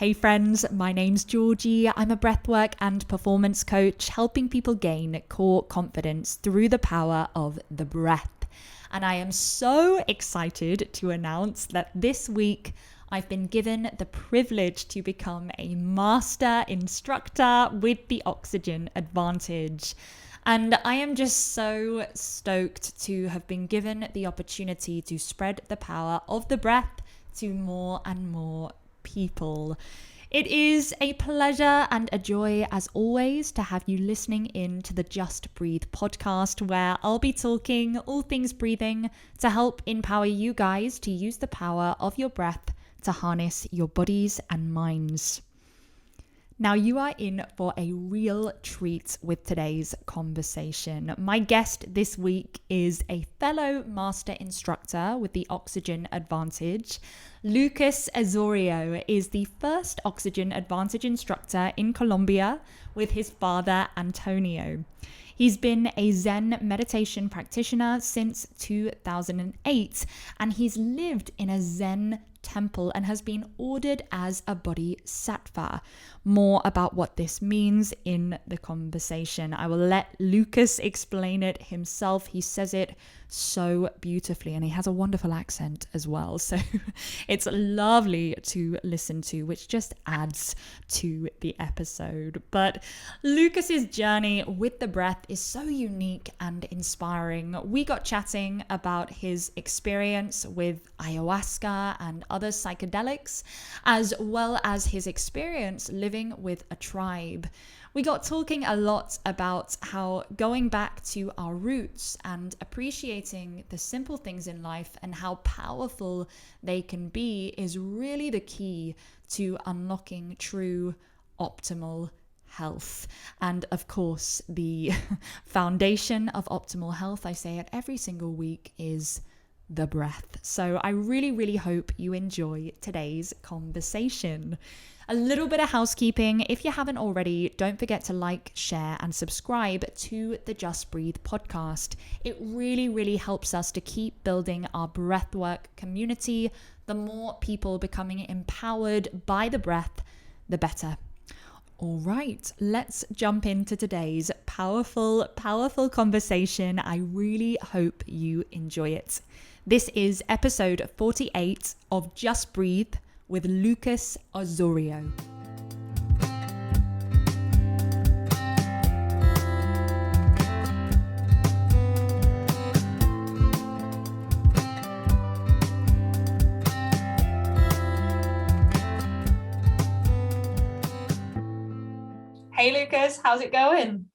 Hey friends, my name's Georgie. I'm a breathwork and performance coach helping people gain core confidence through the power of the breath. And I am so excited to announce that this week I've been given the privilege to become a master instructor with the Oxygen Advantage. And I am just so stoked to have been given the opportunity to spread the power of the breath to more and more people. It is a pleasure and a joy, as always, to have you listening in to the Just Breathe podcast, where I'll be talking all things breathing to help empower you guys to use the power of your breath to harness your bodies and minds. Now, you are in for a real treat with today's conversation. My guest this week is a fellow master instructor with the Oxygen Advantage. Lucas Osorio is the first Oxygen Advantage instructor in Colombia with his father, Antonio. He's been a Zen meditation practitioner since 2008, and he's lived in a Zen Temple and has been ordered as a Bodhisattva. More about what this means in the conversation. I will let Lucas explain it himself. He says it so beautifully, and he has a wonderful accent as well. So it's lovely to listen to, which just adds to the episode. But Lucas's journey with the breath is so unique and inspiring. We got chatting about his experience with ayahuasca and other psychedelics, as well as his experience living with a tribe. We got talking a lot about how going back to our roots and appreciating the simple things in life and how powerful they can be is really the key to unlocking true optimal health. And of course, the foundation of optimal health, I say it every single week, is the breath. So I really hope you enjoy today's conversation. A little bit of housekeeping. If you haven't already, don't forget to like, share, and subscribe to the Just Breathe podcast. It really helps us to keep building our breathwork community. The more people becoming empowered by the breath, the better. All right, let's jump into today's powerful conversation. I really hope you enjoy it. This is episode 48 of Just Breathe with Lucas Osorio. Hey Lucas, how's it going?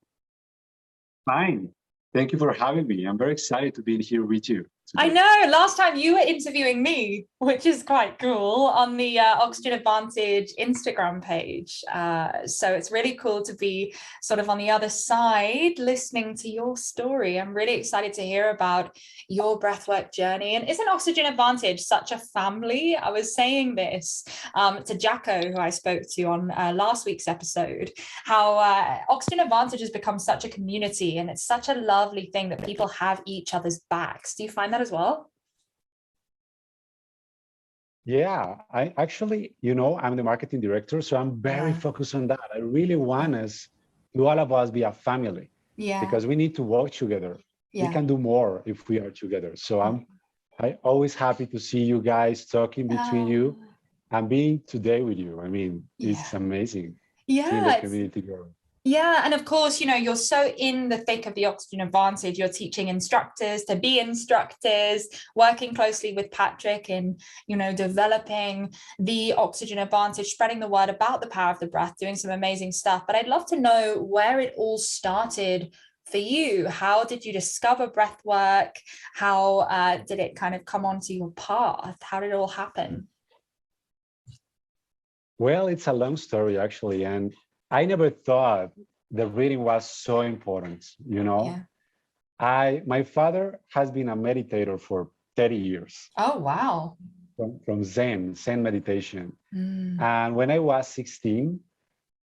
Fine. Thank you for having me. I'm very excited to be here with you today. I know, last time you were interviewing me, which is quite cool, on the Oxygen Advantage Instagram page. So it's really cool to be sort of on the other side listening to your story. I'm really excited to hear about your breathwork journey. And isn't Oxygen Advantage such a family? I was saying this to Jacko, who I spoke to on last week's episode, how Oxygen Advantage has become such a community, and it's such a lovely thing that people have each other's backs. Do you find that as well? Yeah, I actually, I'm the marketing director, so I'm very focused on that. I really want us to all of us be a family because we need to work together. We can do more if we are together. So I always happy to see you guys talking between you and being today with you. I mean, it's amazing. Seeing the community grow. Yeah, and of course, you're so in the thick of the Oxygen Advantage. You're teaching instructors to be instructors, working closely with Patrick in, developing the Oxygen Advantage, spreading the word about the power of the breath, doing some amazing stuff. But I'd love to know where it all started for you. How did you discover breath work? How did it kind of come onto your path? How did it all happen? Well, it's a long story, actually. And I never thought the reading was so important, My father has been a meditator for 30 years. Oh, wow. From Zen Meditation. And when I was 16,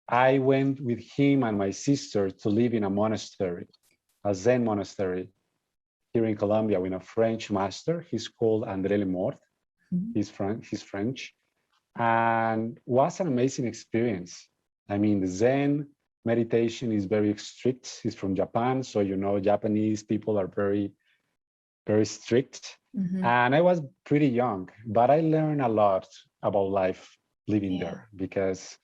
I went with him and my sister to live in a monastery, a Zen monastery here in Colombia with a French master. He's called André Lemort. He's French. and was an amazing experience. I mean, the Zen meditation is very strict. It's from Japan, so you know, Japanese people are very, very strict. And I was pretty young, but I learned a lot about life living there, because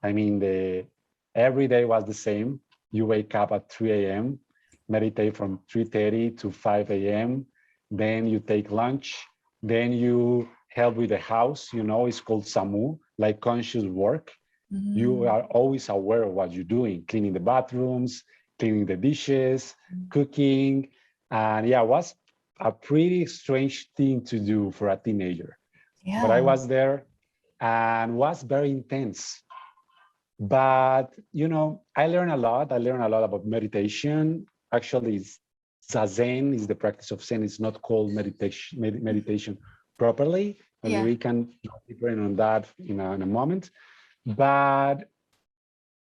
I mean, every day was the same. You wake up at 3 a.m., meditate from 3:30 to 5 a.m. Then you take lunch. Then you help with the house. You know, it's called SAMU, like conscious work. You are always aware of what you're doing, cleaning the bathrooms, cleaning the dishes, cooking. And yeah, it was a pretty strange thing to do for a teenager. But I was there and was very intense. But, you know, I learned a lot. I learned a lot about meditation. Actually, Zazen is the practice of Zen. It's not called meditation properly, but we can depend on that in a moment. But,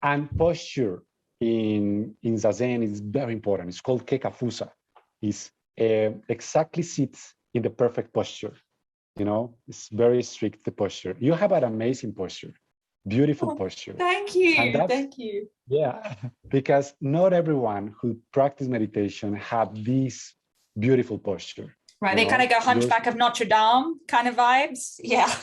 and posture in Zazen is very important. It's called Kekafusa. It's exactly sits in the perfect posture. You know, it's very strict, the posture. You have an amazing posture. Beautiful posture. Thank you. Thank you. Yeah, because not everyone who practice meditation have this beautiful posture. Right, they kind of go Hunchback of Notre Dame kind of vibes. Yeah.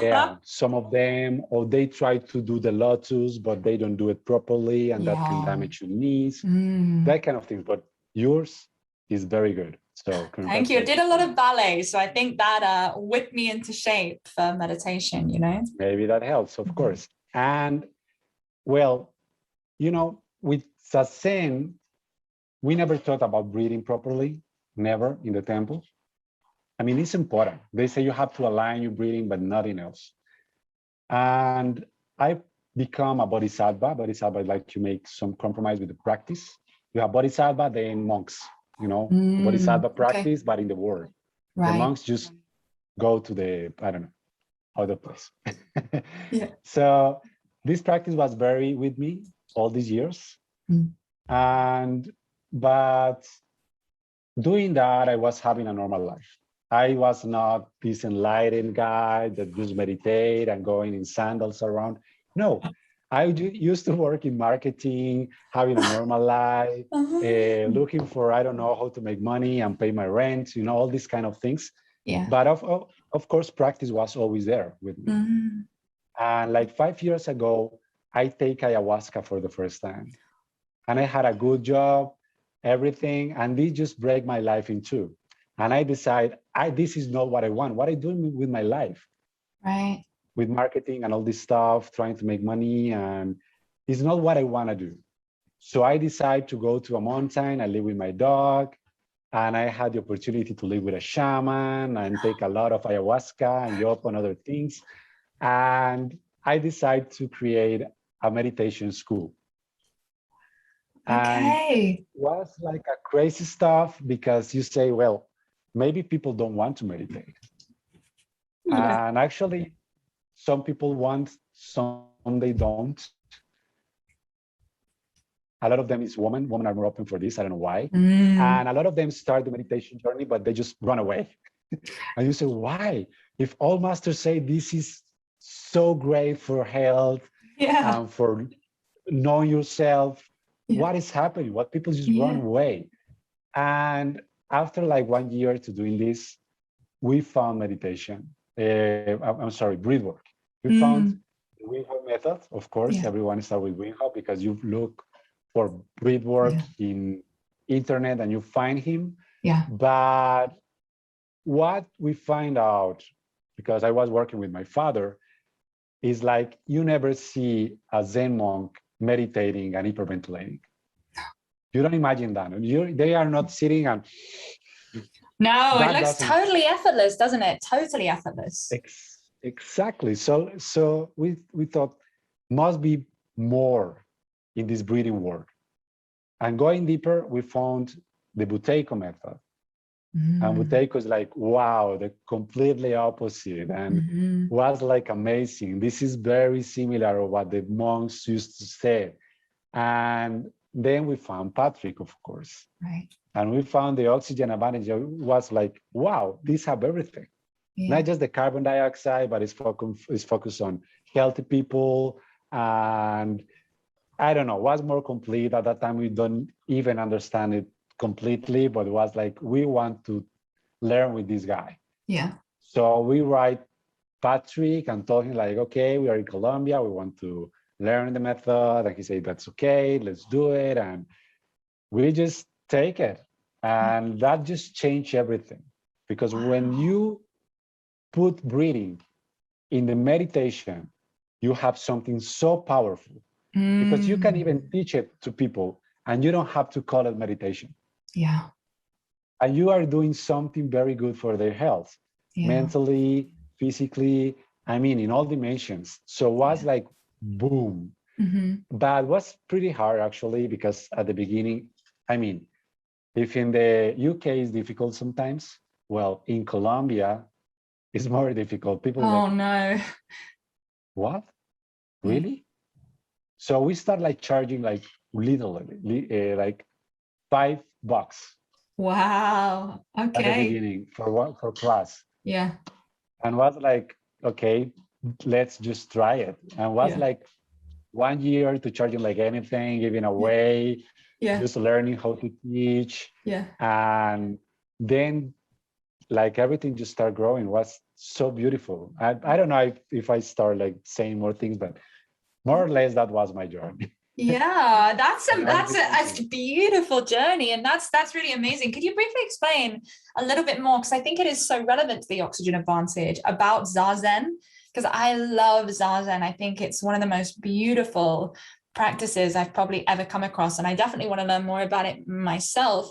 Yeah, some of them, or they try to do the lotus, but they don't do it properly, and that can damage your knees, that kind of things. But yours is very good. So thank you. I did a lot of ballet, so I think that whipped me into shape for meditation, you know? Maybe that helps, of course. And well, you know, with Zazen, we never thought about breathing properly, never in the temple. I mean, it's important. They say you have to align your breathing, but nothing else. And I become a Bodhisattva. Bodhisattva like to make some compromise with the practice. You have Bodhisattva, then monks, you know, the Bodhisattva practice, but in the world. The monks just go to the, I don't know, other place. So this practice was very with me all these years. But doing that, I was having a normal life. I was not this enlightened guy that just meditate and going in sandals around. No, I used to work in marketing, having a normal life, looking for, I don't know, how to make money and pay my rent, you know, all these kind of things. But of course, practice was always there with me. And like 5 years ago, I take ayahuasca for the first time. And I had a good job, everything, and this just break my life in two. And I decide, this is not what I want. What I do with my life, with marketing and all this stuff, trying to make money, and it's not what I want to do. So I decide to go to a mountain. I live with my dog, and I had the opportunity to live with a shaman and take a lot of ayahuasca and yoga and other things. And I decide to create a meditation school. And it was like a crazy stuff, because you say, well, maybe people don't want to meditate. And actually, some people want, some they don't. A lot of them is women. Women are more open for this. I don't know why. And a lot of them start the meditation journey, but they just run away. And you say, why? If all masters say this is so great for health and for knowing yourself, what is happening? What people just run away. And after like 1 year to doing this, we found meditation. I'm sorry, breath work. We found the Wim Hof method. Of course, everyone starts with Wim Hof, because you look for breath work in internet and you find him. But what we find out, because I was working with my father, is like you never see a Zen monk meditating and hyperventilating. You don't imagine that. They are not sitting and... No, it looks totally effortless, doesn't it? Totally effortless. Exactly. So we thought must be more in this breathing work. And going deeper, we found the Buteyko method. And Buteyko is like, wow, the completely opposite, and was like amazing. This is very similar to what the monks used to say. And then we found Patrick, of course. And we found the Oxygen Advantage. It was like, wow, these have everything. not just the carbon dioxide, but it's focused on healthy people. And I don't know, what's more complete at that time. We don't even understand it completely, but it was like, we want to learn with this guy. Yeah. So we write Patrick and told him like, okay, we are in Colombia, we want to learn the method. And he said, that's okay, let's do it. And we just take it. And that just changed everything. Because when you put breathing in the meditation, you have something so powerful. Because you can even teach it to people and you don't have to call it meditation. Yeah. And you are doing something very good for their health, mentally, physically, I mean, in all dimensions. So it was like, boom. But it was pretty hard actually, because at the beginning, I mean, if in the UK is difficult sometimes, well, in Colombia, it's more difficult. People like, no. What? Really? So we start like charging like literally like $5. Wow. Okay. At the beginning for class. Yeah. And was like, okay, let's just try it. And was like 1 year to charging like anything, giving away, just learning how to teach. And then like everything just started growing. It was so beautiful. I don't know if I start like saying more things, but more or less that was my journey. Yeah, that's a beautiful journey, and that's really amazing. Could you briefly explain a little bit more, because I think it is so relevant to the Oxygen Advantage, about Zazen? Because I love Zazen. I think it's one of the most beautiful practices I've probably ever come across, and I definitely want to learn more about it myself.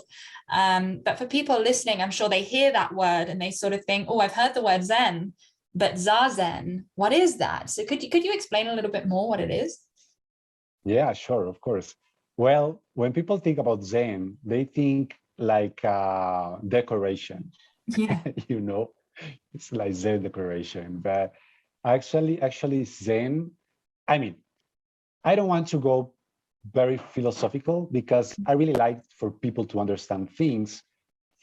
But for people listening, I'm sure they hear that word and they sort of think, oh, I've heard the word Zen, but Zazen, what is that? So could you explain a little bit more what it is? Yeah, sure, of course. Well, when people think about Zen, they think like decoration. Yeah. You know, it's like Zen decoration. But actually Zen, I mean, I don't want to go very philosophical, because I really like for people to understand things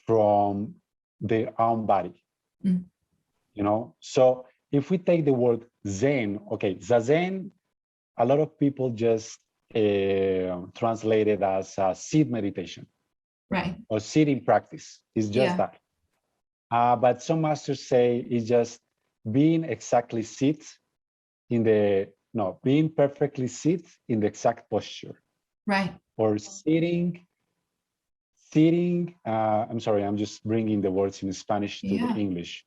from their own body. You know, so if we take the word Zen, okay, Zazen, a lot of people just translate it as a seat meditation, right? Or sitting practice. It's just that. But some masters say it's just being exactly being perfectly sit in the exact posture. Right. Or sitting. I'm sorry, I'm just bringing the words in Spanish to the English.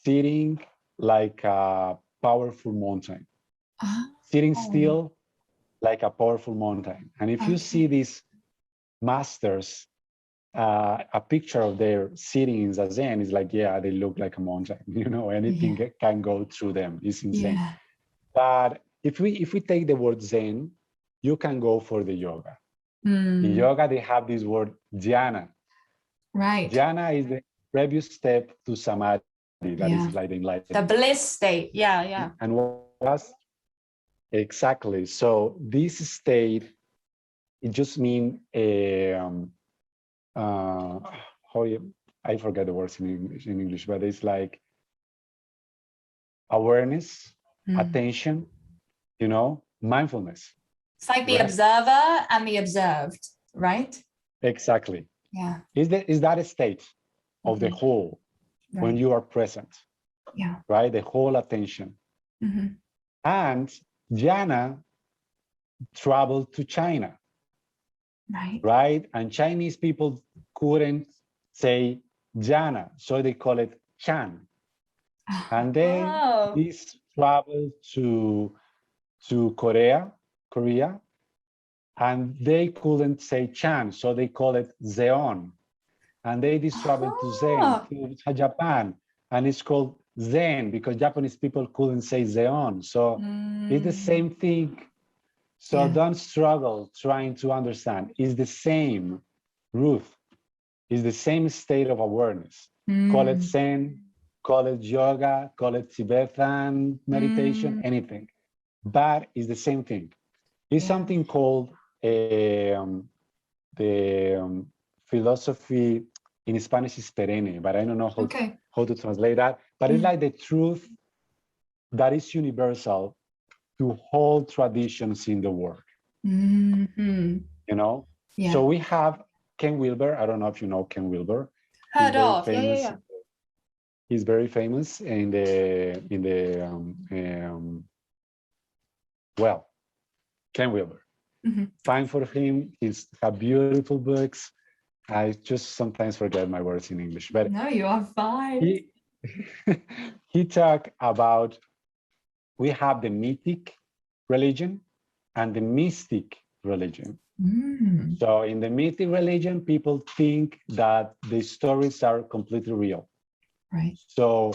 Sitting like a powerful mountain. Sitting still like a powerful mountain. And if you see these masters, a picture of their sitting in Zazen is like, they look like a mountain. You know, anything can go through them. It's insane. But if we take the word Zen, you can go for the yoga. In yoga, they have this word dhyana. Right. Dhyana is the previous step to samadhi. That is like the enlightenment. The bliss state. Yeah. And what was exactly. So this state, it just means I forget the words in English, but it's like awareness, attention, you know, mindfulness. It's like the observer and the observed, right? Exactly. Yeah. Is that a state of the whole when you are present? Yeah. Right? The whole attention. And Jhana traveled to China. Right? And Chinese people couldn't say Jhana, so they call it Chan. And then this traveled to Korea, and they couldn't say Chan, so they call it Zeon. And they traveled to Zen, to Japan, and it's called Zen because Japanese people couldn't say Zeon. So it's the same thing. So don't struggle trying to understand. It's the same root. It's the same state of awareness. Call it Zen, call it yoga, call it Tibetan meditation, anything. But it's the same thing. It's something called the philosophy. in Spanish is perenne, but I don't know how to translate that. But it's like the truth that is universal to all traditions in the world. You know? Yeah. So we have Ken Wilber. I don't know if you know Ken Wilber. Heard of, yeah. He's very famous in the well, Ken Wilber. Fine for him. He's got beautiful books. I just sometimes forget my words in English, but no, you are fine. He talked about, we have the mythic religion and the mystic religion. So in the mythic religion, people think that the stories are completely real. Right. So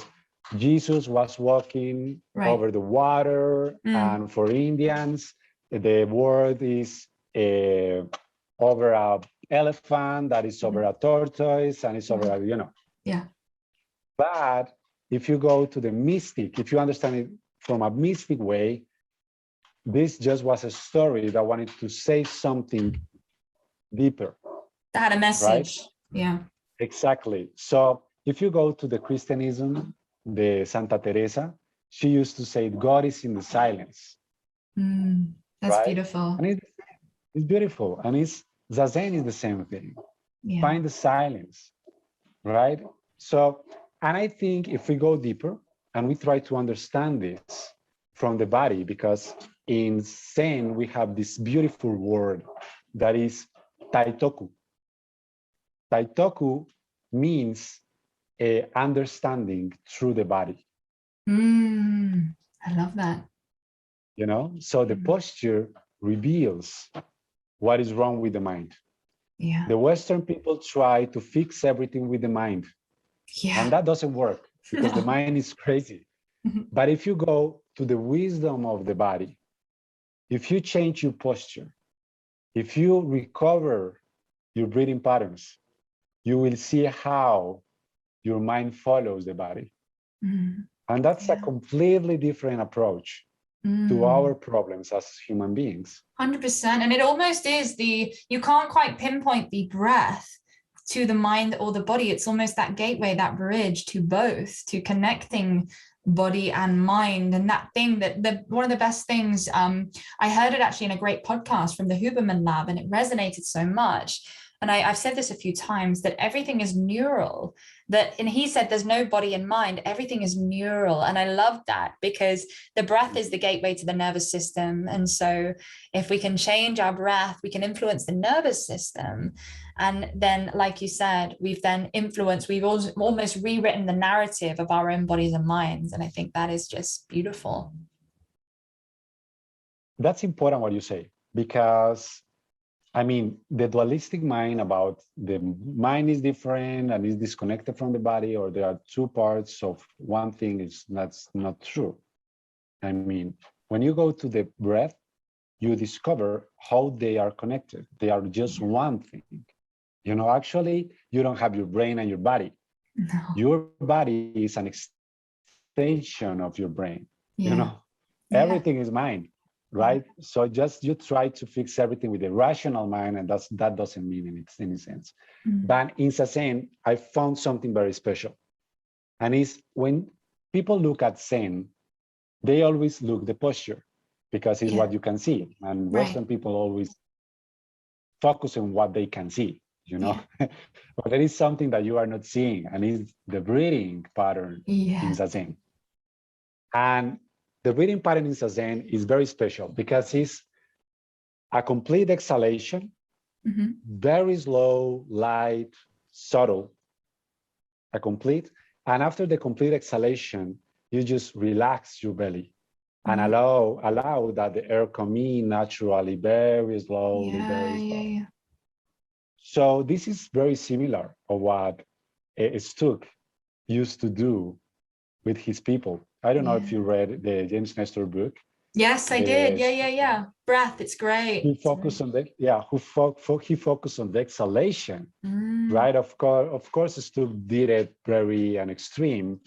Jesus was walking over the water, and for Indians, the word is over a elephant, that is over a tortoise, and it's over a, you know. Yeah. But if you go to the mystic, if you understand it from a mystic way, this just was a story that wanted to say something deeper. That had a message. Right? Yeah. Exactly. So if you go to the Christianism, the Santa Teresa, she used to say, God is in the silence. That's beautiful. And it's beautiful. And Zazen is the same thing. Yeah. Find the silence, right? So, and I think if we go deeper and we try to understand this from the body, because in Zen, we have this beautiful word that is taitoku. Taitoku means understanding through the body. I love that. You know, so the posture reveals what is wrong with the mind. Yeah. The Western people try to fix everything with the mind. Yeah. And that doesn't work because the mind is crazy. But if you go to the wisdom of the body, if you change your posture, if you recover your breathing patterns, you will see how your mind follows the body. And that's a completely different approach to our problems as human beings. 100%. And it almost is you can't quite pinpoint the breath to the mind or the body. It's almost that gateway, that bridge to both, to connecting body and mind. And that thing that one of the best things, I heard it actually in a great podcast from the Huberman Lab, and it resonated so much. And I've said this a few times, that everything is neural, and he said there's no body and mind, everything is neural. And I love that, because the breath is the gateway to the nervous system. And so if we can change our breath, we can influence the nervous system. And then, like you said, we've almost rewritten the narrative of our own bodies and minds. And I think that is just beautiful. That's important what you say, because I mean, the dualistic mind about the mind is different and is disconnected from the body, or there are two parts of one thing, that's not true. I mean, when you go to the breath, you discover how they are connected. They are just one thing. You know, actually, you don't have your brain and your body. No. Your body is an extension of your brain. You know, everything is mind. Right? So just you try to fix everything with a rational mind, and that doesn't mean any sense. But in Zazen, I found something very special. And it's when people look at Zen, they always look the posture, because it's what you can see. And Western people always focus on what they can see, you know. But there is something that you are not seeing, and it's the breathing pattern in Zazen. And the breathing pattern in Zazen is very special because it's a complete exhalation, very slow, light, subtle, and after the complete exhalation, you just relax your belly and allow that the air come in naturally, very slowly, very slowly. So this is very similar of what Stuck used to do with his people. I don't know if you read the James Nestor book. Yes, I did. Yeah. Breath, it's great. He focused on he focused on the exhalation, right? Of course, Stuck did it very extreme,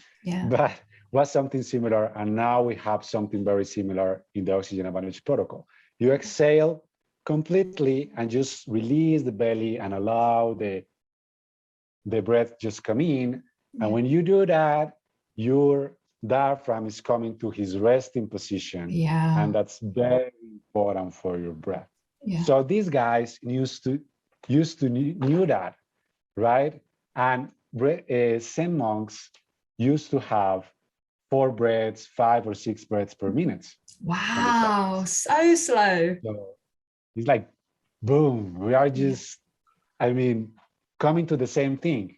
but was something similar. And now we have something very similar in the Oxygen Advantage protocol. You exhale completely and just release the belly and allow the the breath just come in. And when you do that, your diaphragm is coming to his resting position. Yeah. And that's very important for your breath. Yeah. So these guys used to knew that, right? And Zen monks used to have 4 breaths, 5 or 6 breaths per minute. Wow, so slow. So it's like, boom, we are just, I mean, coming to the same thing.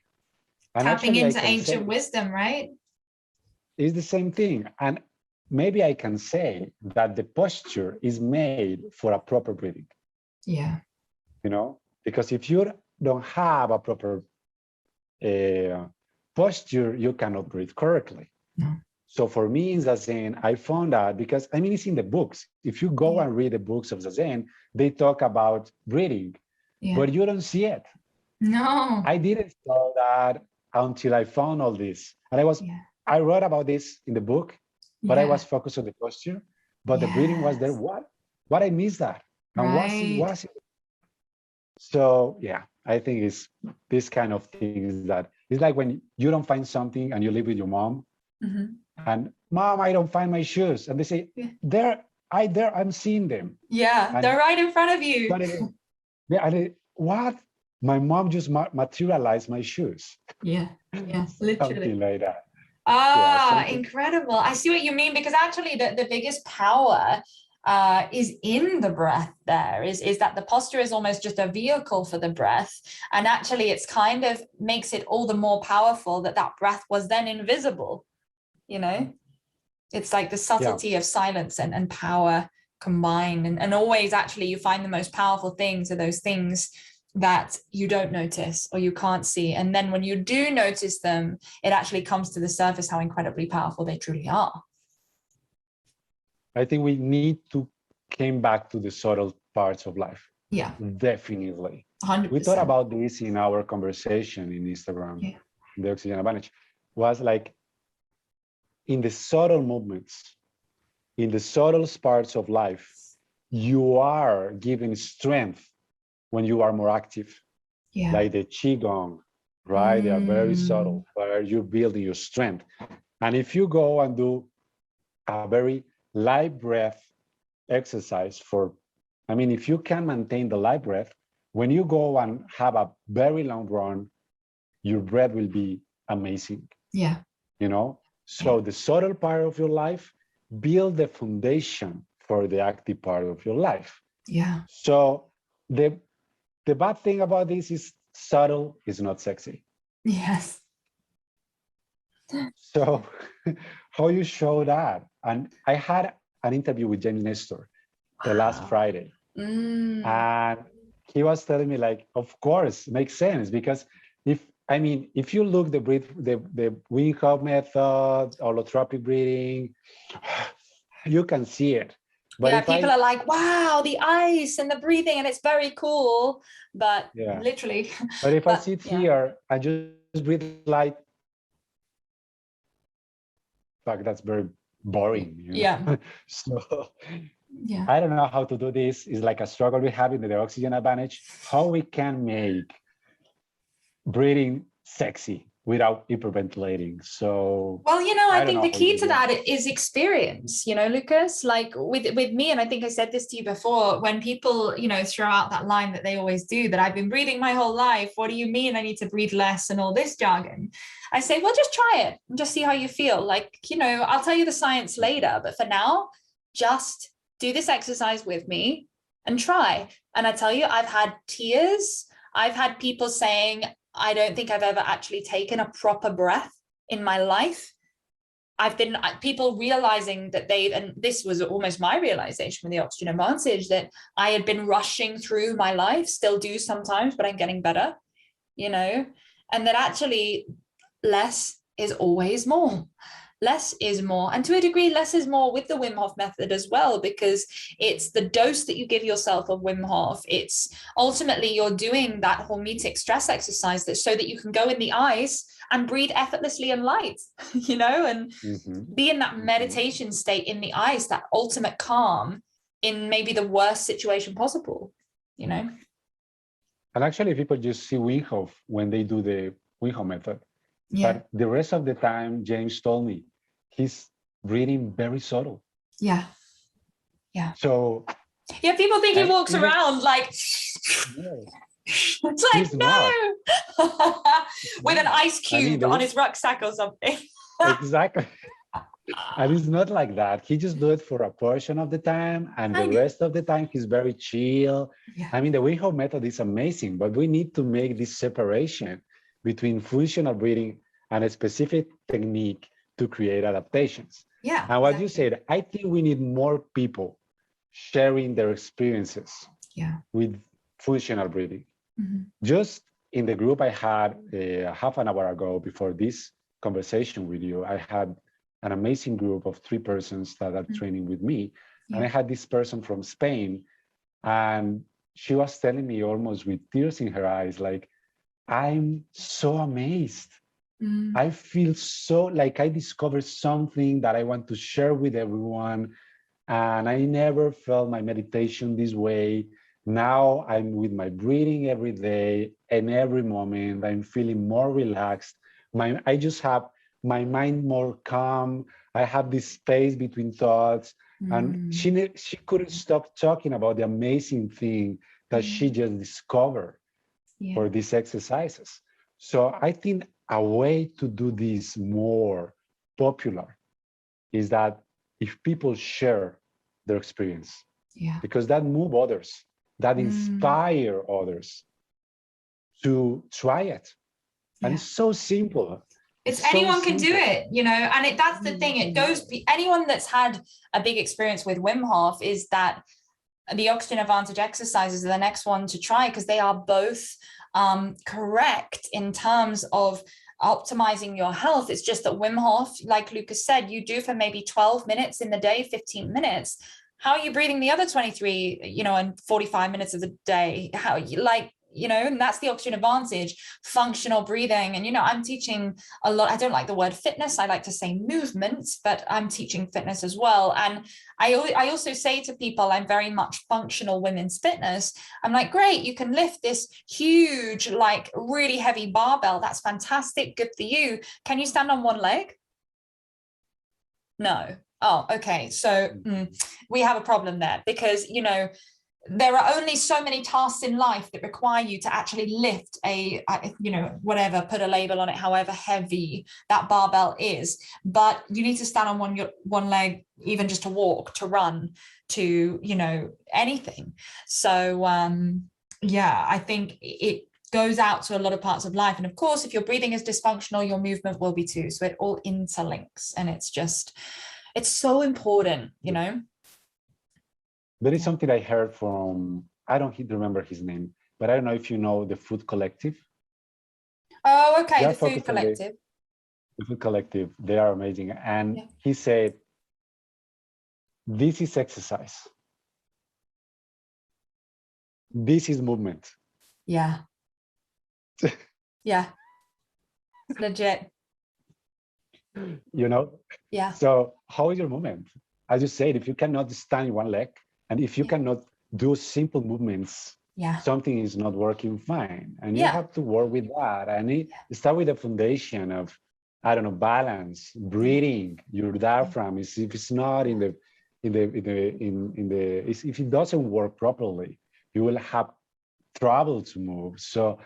And tapping actually, into ancient wisdom, right? It's the same thing. And maybe I can say that the posture is made for a proper breathing. Yeah. You know, because if you don't have a proper posture, you cannot breathe correctly. No. So for me in Zazen, I found out, because I mean, it's in the books. If you go and read the books of Zazen, they talk about breathing, but you don't see it. No. I didn't know that until I found all this. And I wrote about this in the book, but I was focused on the posture, but the breathing was there. What I missed that. And was it? So yeah, I think it's this kind of things that it's like when you don't find something and you live with your mom, and Mom, I don't find my shoes, and they say, I'm seeing them. Yeah, and they're right in front of you. What? My mom just materialized my shoes. Yeah, literally. Something like that. Incredible. I see what you mean, because actually the biggest power is in the breath. There is that the posture is almost just a vehicle for the breath, and actually it's kind of makes it all the more powerful that breath was then invisible. You know, it's like the subtlety of silence and power combined, and always actually you find the most powerful things are those things that you don't notice or you can't see, and then when you do notice them, it actually comes to the surface how incredibly powerful they truly are. I think we need to come back to the subtle parts of life. Yeah, definitely. 100%. We thought about this in our conversation in Instagram. The Oxygen Advantage was like, in the subtle movements, in the subtle parts of life, you are giving strength when you are more active. Like the Qigong, right? They are very subtle, where you're building your strength. And if you go and do a very light breath exercise if you can maintain the light breath, when you go and have a very long run, your breath will be amazing. Yeah. You know? So the subtle part of your life build the foundation for the active part of your life. Yeah. So the bad thing about this is subtle is not sexy. Yes. So how you show that? And I had an interview with James Nestor the last Friday. And he was telling me, like, of course, makes sense, because if you look the Wim Hof method, holotropic breathing, you can see it. But people are like, wow, the ice and the breathing, and it's very cool, but literally. But if I sit here and just breathe light, fuck, that's very boring. You know? So I don't know how to do this. It's like a struggle we have in the Oxygen Advantage, how we can make breathing sexy without hyperventilating. So well, I think the key to that is experience, Lucas, like with me, and I think I said this to you before, when people throw out that line that they always do, that I've been breathing my whole life, what do you mean I need to breathe less, and all this jargon. I say, well, just try it and just see how you feel. Like, I'll tell you the science later, but for now, just do this exercise with me and try. And I tell you, I've had tears. I've had people saying, I don't think I've ever actually taken a proper breath in my life. People realizing that and this was almost my realization with the Oxygen Advantage, that I had been rushing through my life, still do sometimes, but I'm getting better, and that actually less is always more. Less is more. And to a degree, less is more with the Wim Hof method as well, because it's the dose that you give yourself of Wim Hof. It's ultimately you're doing that hormetic stress exercise so that you can go in the ice and breathe effortlessly and light, and be in that meditation state in the ice, that ultimate calm in maybe the worst situation possible, And actually, people just see Wim Hof when they do the Wing method. But the rest of the time, James told me, he's breathing very subtle. Yeah. So people think he walks around like no, it's like no with an ice cube on his rucksack or something. Exactly. And it's not like that. He just do it for a portion of the time, and the rest of the time he's very chill. I mean, the Wing method is amazing, but we need to make this separation between functional breathing and a specific technique to create adaptations. And what you said, I think we need more people sharing their experiences with functional breathing. Just in the group I had half an hour ago before this conversation with you, I had an amazing group of 3 persons that are training with me. And I had this person from Spain, and she was telling me almost with tears in her eyes, like, I'm so amazed. I feel so like I discovered something that I want to share with everyone. And I never felt my meditation this way. Now I'm with my breathing every day and every moment. I'm feeling more relaxed. I just have my mind more calm. I have this space between thoughts. And she couldn't stop talking about the amazing thing that she just discovered for these exercises. So I think a way to do this more popular is that if people share their experience, because that move others, that inspire others to try it. And it's so simple. It's anyone can do it, you know, and that's the thing. It goes, anyone that's had a big experience with Wim Hof is that the Oxygen Advantage exercises are the next one to try, because they are both correct in terms of optimizing your health. It's just that Wim Hof, like Lucas said, you do for maybe 12 minutes in the day, 15 minutes. How are you breathing the other 23, you know, and 45 minutes of the day? How you like, you know, and that's the Oxygen Advantage, functional breathing. And, you know, I'm teaching a lot. I don't like the word fitness. I like to say movements, but I'm teaching fitness as well. And I also say to people, I'm very much functional women's fitness. I'm like, great, you can lift this huge, like really heavy barbell. That's fantastic. Good for you. Can you stand on one leg? No. Oh, okay. So we have a problem there, because, you know, there are only so many tasks in life that require you to actually lift you know, whatever, put a label on it, however heavy that barbell is. But you need to stand on one leg, even just to walk, to run, to, you know, anything. So, yeah, I think it goes out to a lot of parts of life. And of course, if your breathing is dysfunctional, your movement will be too. So it all interlinks, and it's just, it's so important, you know. There is something I heard from, I don't remember his name, but I don't know if you know the Food Collective. Oh, okay, the Food Collective. The Food Collective, they are amazing. And he said, this is exercise. This is movement. Yeah. Yeah. Legit. You know? Yeah. So how is your movement? As you said, if you cannot stand in one leg, and if you cannot do simple movements, something is not working fine. And you have to work with that. And start with the foundation of, I don't know, balance, breathing, your diaphragm. If it's not if it doesn't work properly, you will have trouble to move. So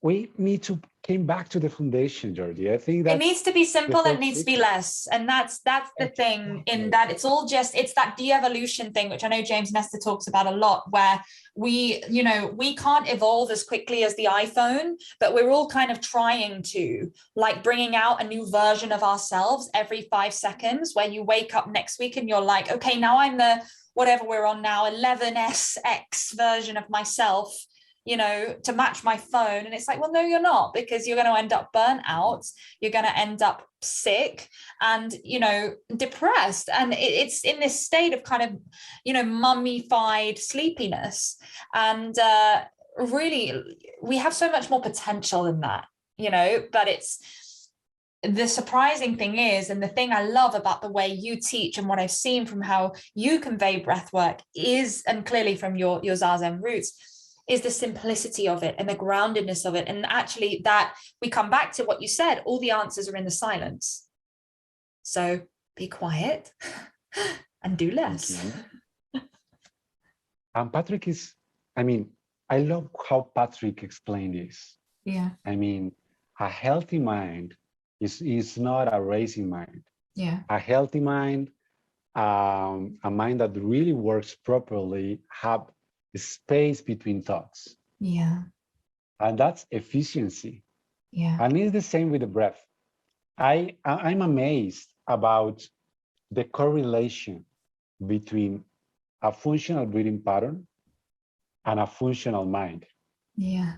we need to came back to the foundation, Georgie. I think that it needs to be simple and it needs to be less. And that's the thing, in that it's all just, it's that de-evolution thing, which I know James Nestor talks about a lot, where we, you know, we can't evolve as quickly as the iPhone, but we're all kind of trying to, like, bringing out a new version of ourselves every 5 seconds, where you wake up next week and you're like, okay, now I'm the, whatever we're on now, 11SX version of myself, you know, to match my phone. And it's like, well, no, you're not, because you're going to end up burnt out. You're going to end up sick and, you know, depressed. And it's in this state of kind of, you know, mummified sleepiness. And really, we have so much more potential than that, you know, but it's, the surprising thing is, and the thing I love about the way you teach and what I've seen from how you convey breath work is, and clearly from your Zazen roots, is the simplicity of it and the groundedness of it. And actually that we come back to what you said, all the answers are in the silence. So be quiet and do less. And Patrick is, I mean, I love how Patrick explained this. Yeah. I mean, a healthy mind is not a racing mind. Yeah. A healthy mind, a mind that really works properly, have space between thoughts. Yeah. And that's efficiency. Yeah. And it's the same with the breath. I'm amazed about the correlation between a functional breathing pattern and a functional mind. Yeah.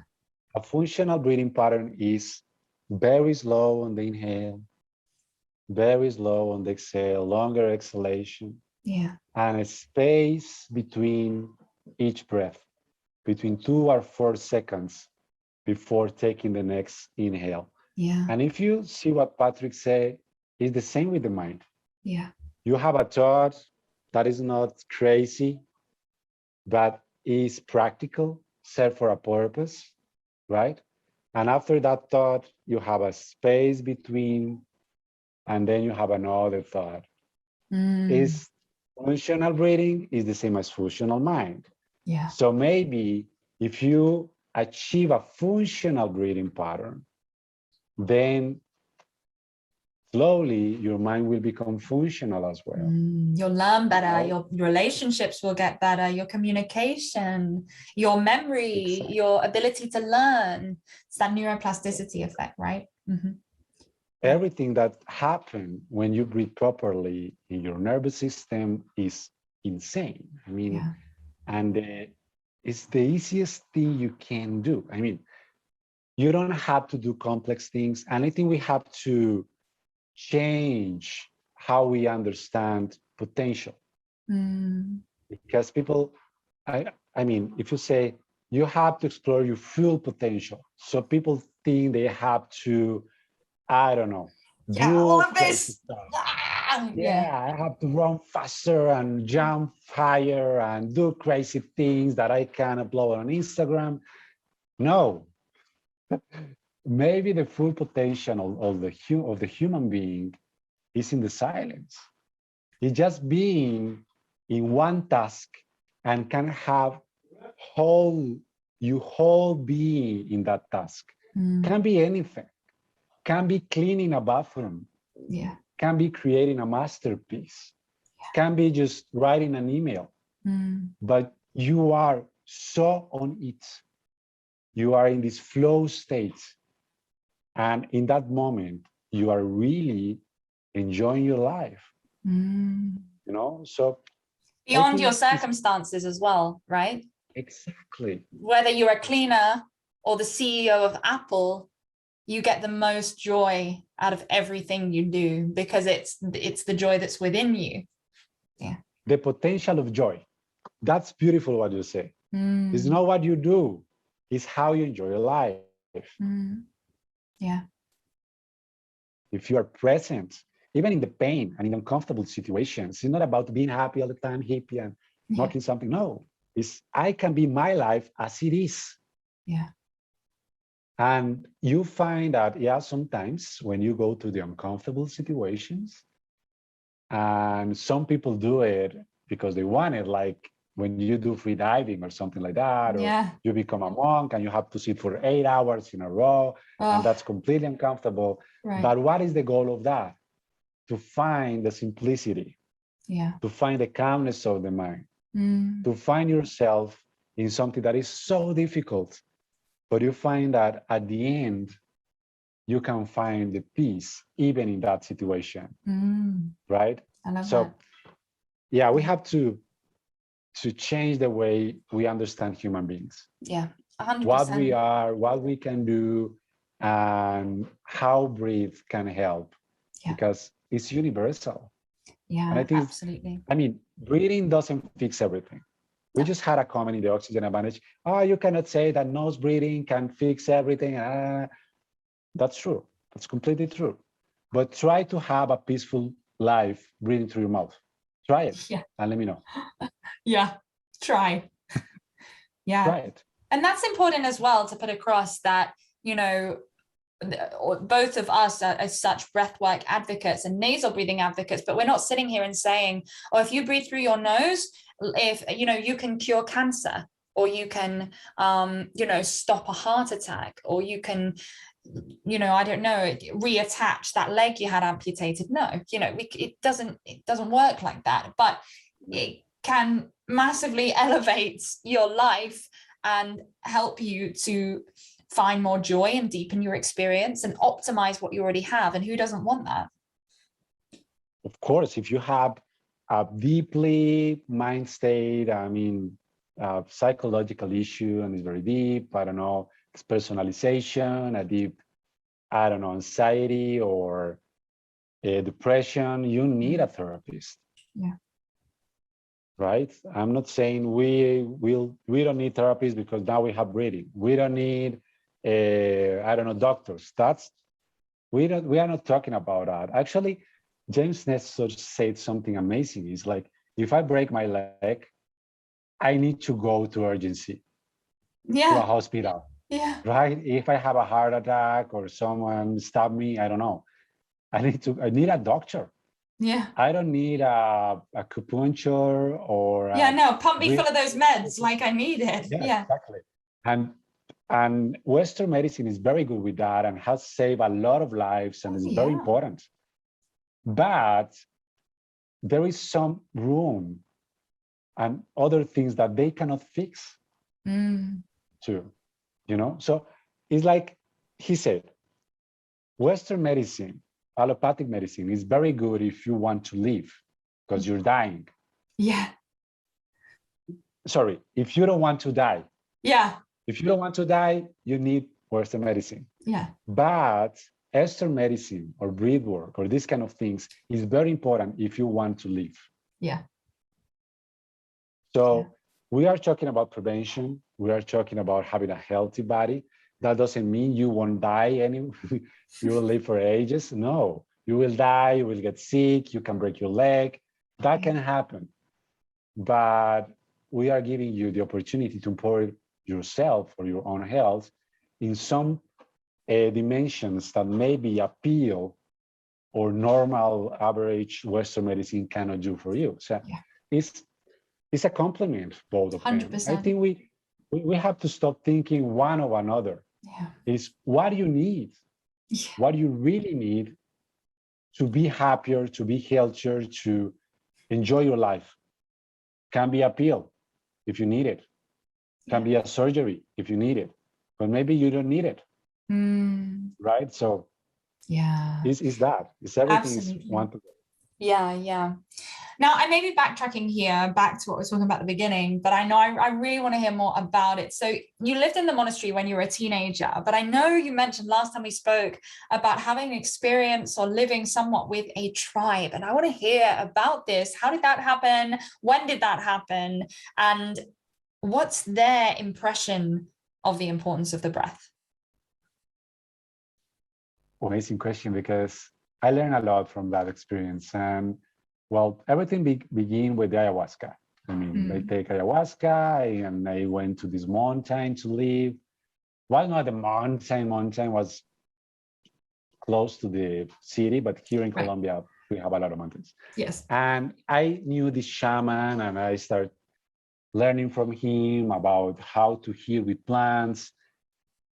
A functional breathing pattern is very slow on the inhale, very slow on the exhale, longer exhalation. Yeah. And a space between each breath, between 2 or 4 seconds before taking the next inhale. Yeah. And if you see what Patrick said, it's the same with the mind. Yeah. You have a thought that is not crazy, but is practical, serve for a purpose, right? And after that thought, you have a space between, and then you have another thought. Is functional breathing is the same as functional mind. Yeah. So maybe if you achieve a functional breathing pattern, then slowly your mind will become functional as well. You'll learn better, your relationships will get better, your communication, your memory, exactly. Your ability to learn. It's that neuroplasticity effect, right? Everything that happens when you breathe properly in your nervous system is insane. I mean, and it's the easiest thing you can do. I mean, you don't have to do complex things. And I think we have to change how we understand potential. Because people, I mean, if you say you have to explore your full potential, so people think they have to, I don't know, do all of this. I have to run faster and jump higher and do crazy things that I can upload on Instagram. No. Maybe the full potential of the human being is in the silence. It's just being in one task and can have your whole being in that task. Can be anything. Can be cleaning a bathroom. Yeah. Can be creating a masterpiece. Can be just writing an email. But you are so on it. You are in this flow state. And in that moment, you are really enjoying your life. You know, so beyond your circumstances as well, right? Exactly. Whether you're a cleaner or the CEO of Apple, you get the most joy out of everything you do because it's the joy that's within you. Yeah. The potential of joy. That's beautiful what you say. It's not what you do, it's how you enjoy your life. Yeah. If you are present, even in the pain and in uncomfortable situations, it's not about being happy all the time, hippie and knocking something. No, it's I can be my life as it is. Yeah. And you find that, sometimes when you go to the uncomfortable situations, and some people do it because they want it, like when you do free diving or something like that, or you become a monk and you have to sit for 8 hours in a row, and that's completely uncomfortable. Right. But what is the goal of that? To find the simplicity, to find the calmness of the mind, to find yourself in something that is so difficult, but you find that at the end, you can find the peace even in that situation, right? I love that. We have to change the way we understand human beings. Yeah, 100%. What we are, what we can do, and how breathe can help, because it's universal. Yeah, and I think absolutely. I mean, breathing doesn't fix everything. We just had a comment in the Oxygen Advantage. Oh, you cannot say that nose breathing can fix everything. That's true. That's completely true. But try to have a peaceful life breathing through your mouth. Try it and let me know. Try. Try it. And that's important as well to put across that, you know, both of us are as such breathwork advocates and nasal breathing advocates, but we're not sitting here and saying, oh, if you breathe through your nose, if you know, you can cure cancer, or you can you know, stop a heart attack, or you can, you know, I don't know, reattach that leg you had amputated. No, you know, it doesn't work like that, but it can massively elevate your life and help you to find more joy and deepen your experience and optimize what you already have. And who doesn't want that? Of course, if you have a deeply mind state, I mean, psychological issue, and it's very deep, I don't know, it's personalization, a deep, I don't know, anxiety or depression, you need a therapist. Yeah. Right? I'm not saying we don't need therapists because now we have breathing. We don't need, I don't know, doctors. We are not talking about that. Actually, James Nestor said something amazing. He's like, if I break my leg, I need to go to urgency, to a hospital. Yeah. Right? If I have a heart attack or someone stabbed me, I don't know. I need a doctor. Yeah. I don't need a acupuncture or no, pump me full of those meds like I need it. Yeah. Exactly. And Western medicine is very good with that and has saved a lot of lives and is very important. But there is some room and other things that they cannot fix too, you know? So it's like he said, Western medicine, allopathic medicine is very good if you want to live because you're dying. Yeah. Sorry, if you don't want to die. Yeah. If you don't want to die, you need Western medicine. Yeah. But Eastern medicine or breath work or these kind of things is very important if you want to live. Yeah. So we are talking about prevention. We are talking about having a healthy body. That doesn't mean you won't die anyway. You will live for ages. No, you will die, you will get sick, you can break your leg. That can happen. But we are giving you the opportunity to pour yourself or your own health in some dimensions that maybe appeal or normal average Western medicine cannot do for you. So it's a complement, both of 100%. Them. I think we have to stop thinking one of another. It's what do you need? What do you really need to be happier, to be healthier, to enjoy your life? Can be a pill if you need it. Can be a surgery if you need it, but maybe you don't need it. Right? So it's that. It's everything. Absolutely. Is one to go. Yeah. Now, I may be backtracking here back to what we were talking about at the beginning, but I know I really want to hear more about it. So you lived in the monastery when you were a teenager, but I know you mentioned last time we spoke about having an experience or living somewhat with a tribe. And I want to hear about this. How did that happen? When did that happen? And what's their impression of the importance of the breath? Amazing question, because I learned a lot from that experience. And well, everything began with the ayahuasca. I mean, they take ayahuasca and I went to this mountain to live. Well, not the mountain was close to the city, but here in Colombia, we have a lot of mountains. Yes. And I knew this shaman and I started learning from him about how to heal with plants.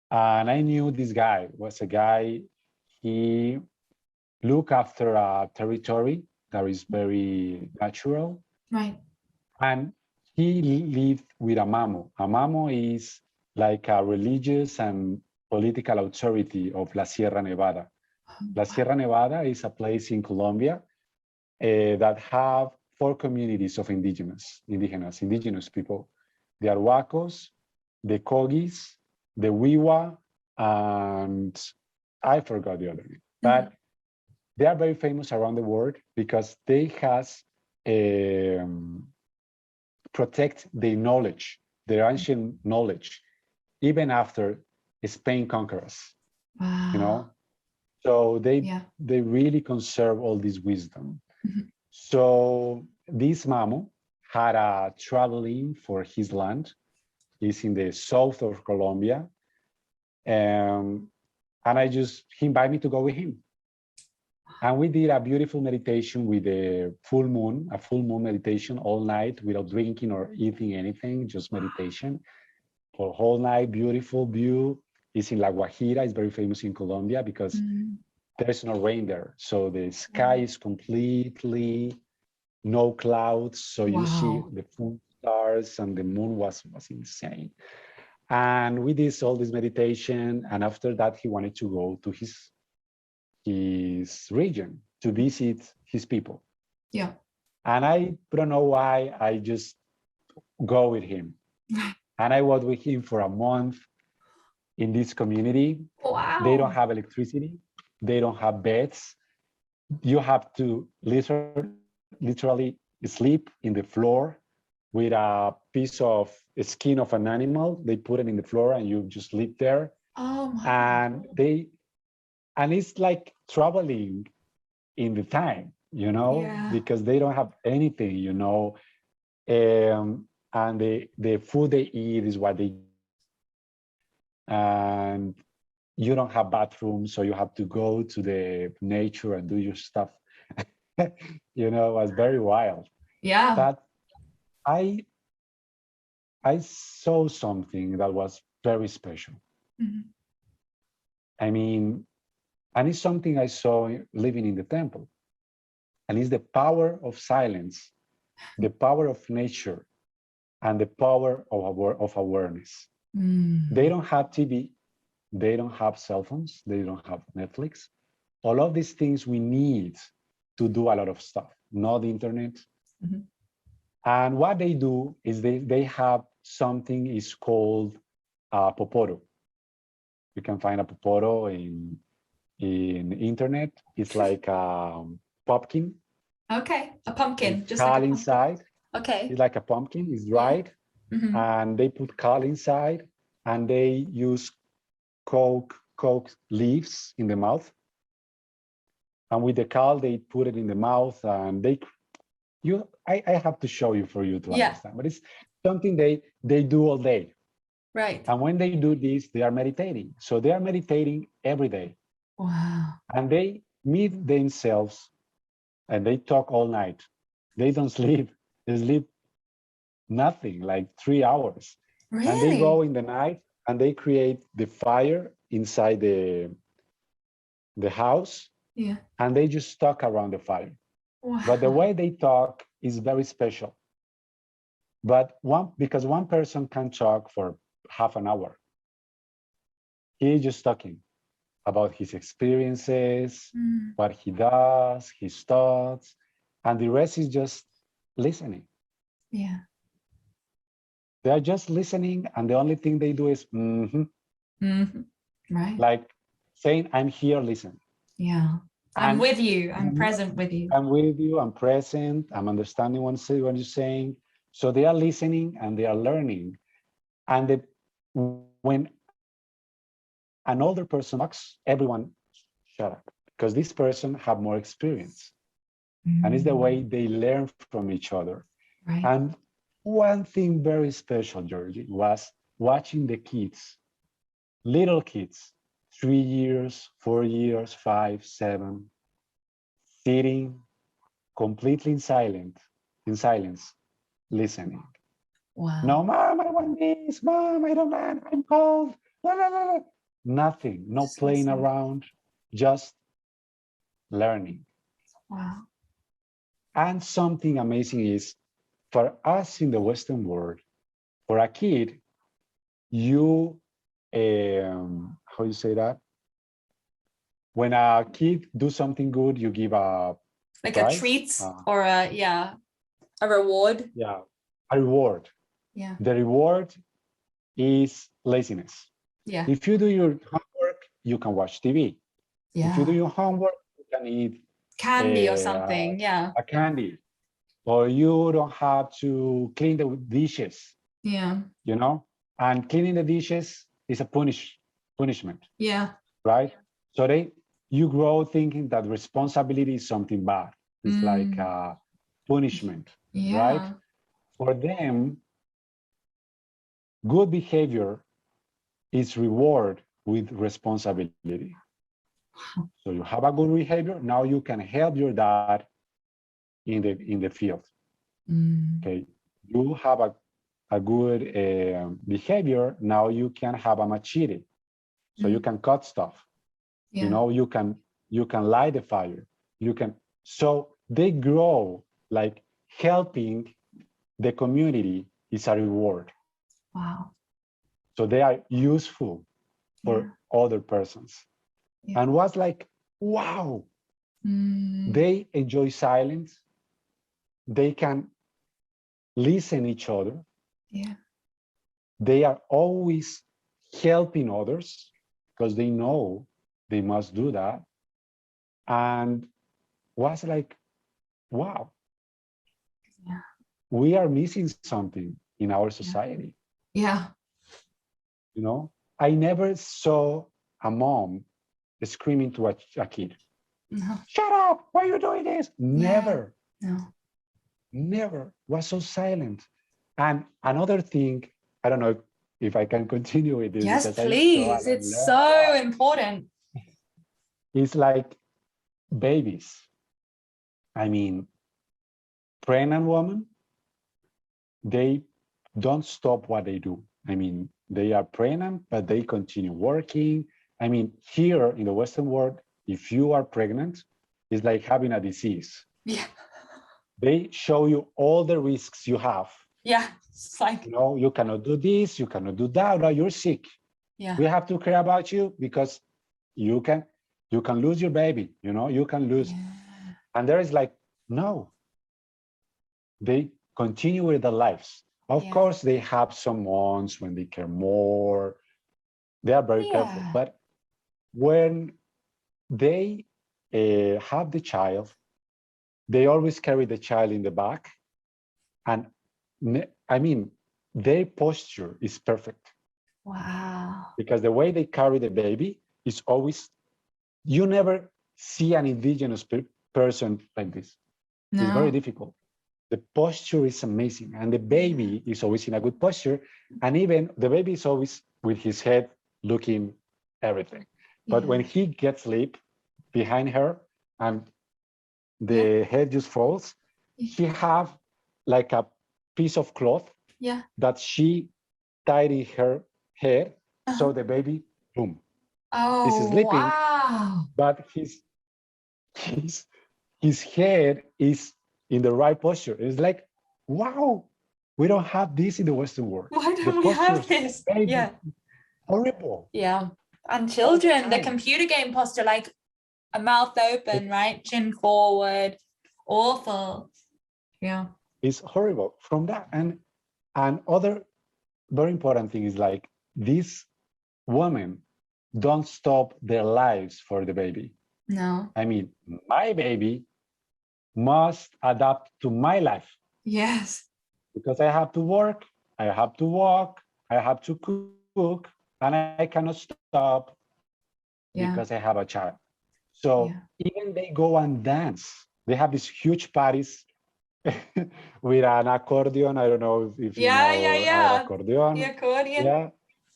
And I knew this guy was a guy, he looked after a territory that is very natural. Right. And he lived with a mamo. A mamo is like a religious and political authority of La Sierra Nevada. La Sierra Nevada is a place in Colombia that have 4 communities of indigenous people. The Arhuacos, the Kogis, the Wiwa, and I forgot the other name. But they are very famous around the world because they protect their knowledge, their ancient knowledge, even after Spain conquered us. Wow. You know, so they really conserve all this wisdom. So this mamo had a traveling for his land, is in the south of Colombia. And he invited me to go with him. And we did a beautiful meditation with a full moon meditation all night without drinking or eating anything, just meditation for whole night. Beautiful view. It's in La Guajira. It's very famous in Colombia because there's no rain there. So the sky is completely no clouds. So you see the full stars, and the moon was insane. And we did all this meditation. And after that, he wanted to go to his region to visit his people. Yeah. And I don't know why, I just go with him. And I was with him for a month in this community. Wow. They don't have electricity. They don't have beds. You have to literally sleep in the floor with a piece of skin of an animal. They put it in the floor and you just sleep there. Oh my and God. And it's like traveling in the time, because they don't have anything, and the food they eat is what they, and you don't have bathrooms, so you have to go to the nature and do your stuff. It was very wild. Yeah. But I saw something that was very special. I mean, and it's something I saw living in the temple. And it's the power of silence, the power of nature, and the power of awareness. They don't have TV, they don't have cell phones, they don't have Netflix. All of these things we need to do a lot of stuff, not the internet. And what they do is they have something is called poporo. You can find a poporo in internet. It's like a pumpkin. Okay, a pumpkin. Just like a pumpkin. Inside. Okay. It's like a pumpkin. It's dried, and they put caul inside, and they use coke leaves in the mouth. And with the caul, they put it in the mouth, and I have to show you for you to understand. But it's something they do all day. Right. And when they do this, they are meditating. So they are meditating every day. Wow. And they meet themselves and they talk all night. They don't sleep. They sleep nothing, like 3 hours. Really? And they go in the night and they create the fire inside the house. Yeah. And they just talk around the fire. Wow. But the way they talk is very special. But because one person can talk for half an hour. He's just talking about his experiences, what he does, his thoughts, and the rest is just listening. Yeah. They are just listening, and the only thing they do is right, like saying, "I'm here, listen." Yeah. I'm with you. I'm present with you. I'm with you. I'm present. I'm understanding what you're saying. So they are listening and they are learning. And when an older person talks, everyone shut up, because this person have more experience. And it's the way they learn from each other. Right. And one thing very special, Georgie, was watching the kids, little kids, 3 years, 4 years, 5, 7, sitting completely in silence, listening. Wow. No, Mom, I want this. Mom, I don't want, I'm cold. Blah, blah, blah. Nothing, no playing around, just learning. Wow. And something amazing is, for us in the Western world, for a kid, you, how you say that? When a kid do something good, you give a like prize, a treat or a reward. Yeah, a reward. Yeah. The reward is laziness. Yeah. If you do your homework, you can watch TV. Yeah. If you do your homework, you can eat candy or something. Yeah. A candy. Or you don't have to clean the dishes. Yeah. You know? And cleaning the dishes is a punishment. Yeah. Right? So you grow thinking that responsibility is something bad. It's like a punishment. Yeah. Right? For them, good behavior is reward with responsibility. So you have a good behavior, now you can help your dad in the field. Okay, you have a good behavior, now you can have a machete, so you can cut stuff. You know, you can light the fire, you can, so they grow, like helping the community is a reward. Wow. So they are useful for other persons. And was like, wow, they enjoy silence, they can listen each other, they are always helping others because they know they must do that. And was like, wow, we are missing something in our society. Yeah. You know, I never saw a mom screaming to a kid, shut up, why are you doing this? Never. No. Never. Was so silent. And another thing, I don't know if I can continue with this. Yes, because please. It's so important. It's like babies. I mean, pregnant women, they don't stop what they do. I mean, they are pregnant, but they continue working. I mean, here in the Western world, if you are pregnant, it's like having a disease. Yeah. They show you all the risks you have. Yeah. It's like, you know, you cannot do this, you cannot do that, or you're sick. Yeah. We have to care about you because you can lose your baby, you know, you can lose. And there is like, no, they continue with their lives. Of course, they have some months when they care more. They are very careful. But when they have the child, they always carry the child in the back. And I mean, their posture is perfect. Wow. Because the way they carry the baby is always, you never see an indigenous person like this. No. It's very difficult. The posture is amazing. And the baby is always in a good posture. And even the baby is always with his head looking everything. But when he gets sleep behind her and the head just falls, she have like a piece of cloth that she tied in her head. So the baby, boom, is sleeping. Wow. But his head is in the right posture. It's like, wow, we don't have this in the Western world. Why don't we have this? Horrible. Yeah. And children, the computer game posture, like a mouth open, right? Chin forward. Awful. Yeah. It's horrible from that. And other very important thing is like these women don't stop their lives for the baby. No. I mean, my baby must adapt to my life. Yes. Because I have to work, I have to walk, I have to cook, and I cannot stop because I have a child. So even they go and dance. They have these huge parties with an accordion. I don't know if you know our accordion. The accordion. Yeah.